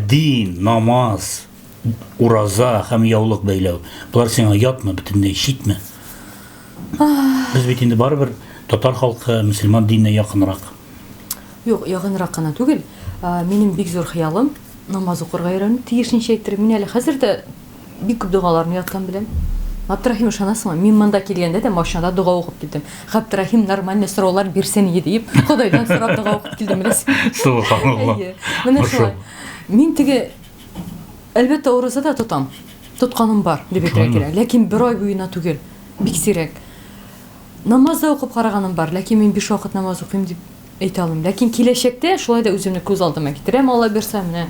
Дин, намаз, ураза һәм яулык бәйләү. Булар сиңа ятмы, бөтенләй шитме? Без бит инде барыбер татар халкы мөселман диненә якынрак. Юк, ягынрак кына түгел. Минем бик зур хыялым намаз укырга өйрәнү. Тиешенчә әйттереп, мин әле хәзер дә бик күп дугаларны яткан беләм. Абдрахим ышанасыңмы? Мин монда килгәндә дә машинада дуга укып килдем. Абдрахим нормаль сораулар бирсен иде дип, Худайдан сорап дуга укып килдем беләсең. Субханаллах. Менә шулай. Мин теге әлбәттә ураза да тотам. Тотканым бар дип әйтергә кирәк. Ләкин бер ай буена түгел, бик сирәк. Намаз да укып караганым бар, ләкин мин 5 вакыт намаз укыйм дип әйтә алмыйм. Ләкин киләчәктә шулай да үземне күз алдыма китерәм, Алла бирсә менә.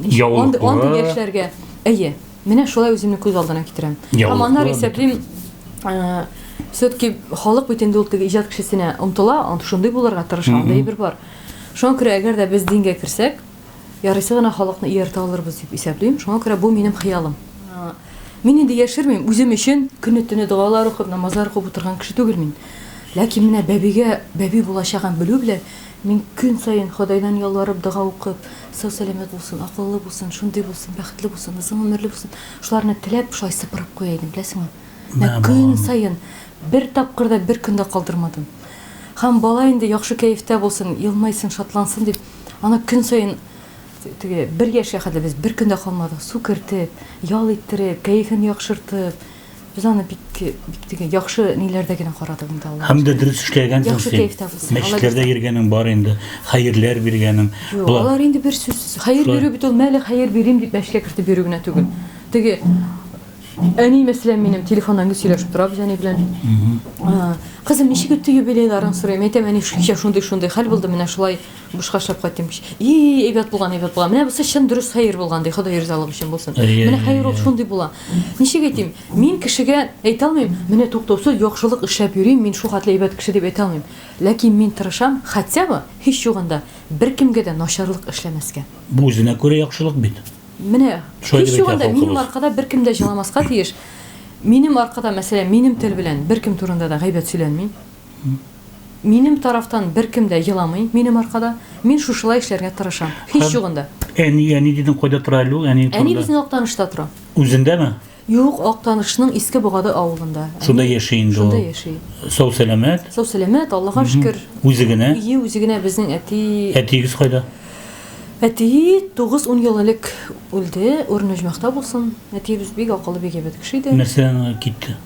Андый яшьләргә. Әйе. Менә шулай үземне күз алдына китерәм. Һәм аннары исәплим, все-таки халык бит инде ул теге иҗат кешесенә омтыла, шундый булырга тырыша, андай бер бар. Шуңа күрә әгәр дә без дингә кирсәк, ярыйсы гына халыкны ияртә алырбыз дип исәплим. Шуңа күрә бу минем хыялым. Мин инде яшермим, үзем өчен көнне-төне дугалар укып, намазлар укып утырган кеше түгел мин. Ләкин менә бәби булачагын белү белән мин көн сайын Худайдан ялварып дуга укып, сау-сәламәт булсын, акыллы булсын, шундый булсын, бәхетле булсын, озын гомерле булсын. Шуларны теләп, шулай сыпырып куя идем, беләсеңме? Менә көн сайын бер тапкыр да бер көндә калдырмадым. Һәм бала инде яхшы кәефтә булсын, елмайсын, шатлансын дип, аны көн сайын теге 1 яшькә хәтле без бер көндә калмадык. Су кертеп, ял иттереп, кәефен яхшыртып, biz аны бик теге яхшы ниләрдә генә карадык инде Алла. Һәм дә дөрес эшләгәнсең син. Мәчетләрдә йөргәнең бар инде, хәерләр биргәнең. Алар инде бер сүз. Хәер бирү бит ул мәле хәер бирим дип мәчкә кертеп бирү генә түгел. Теге әни мәсәлән минем телефоннан сөйләшеп тора без әни белән. Кызым, ничек үтте юбилейларың сорыйм. Әйтәм, әни шундый хәл булды, менә шулай бушка эшләп кайттым. Әйбәт булган. Менә бусы чын дөрес хәер булган ди, Ходай ризалыгы өчен булсын. Менә хәер ул шундый була. Ничек әйтим? Мин кешегә әйтә алмыйм, менә туктаусыз яхшылык эшләп йөрим, мин шул хәтле әйбәт кеше дип әйтә алмыйм. Ләкин мин тырышам, хәтта бу һич югында беркемгә дә начарлык эшләмәскә. Бу үзенә күрә яхшылык бит. Менә һич югында минем аркада беркем дә җыламаска тиеш. Минем аркада, мәсәлән, минем тел белән беркем турында да гайбәт сөйләнмим. Минем тарафтан беркем дә йыламый минем аркада. Мин шушылай эшләргә тырышам. Һич югында. Әни дидең кайда тора әле? Әни безнең Актанышта тора. Үзендәме? Юк, Актанышның Иске Бугады авылында. Шунда яши инде ул. Шунда яши. Сау-сәламәт. Сау-сәламәт, Аллага шөкер. Үзе генә? Үзе генә безнең әти. Әтигез кайда? Әти 9-10 ел элек үлде, Урнөҗмәктә булсын. Әтибез бик акыллы, бик әйбәт кеше иде. Нәрсәгә китте?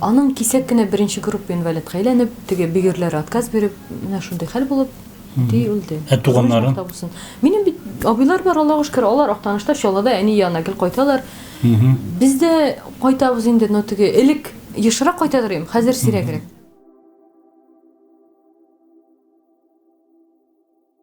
Аның кисәк кенә 1-нче группа инвалидка әйләнеп, теге бигерләр отказ биреп, менә шундый хәл булып, үлде. Туганнары? Минем бит абыйлар бар, Аллага шөкер, алар Актанышта, Чаллыда, әни янына гел кайталар. Без дә кайтабыз инде, теге элек ешрак кайтадыр идем, хәзер сирәгрәк.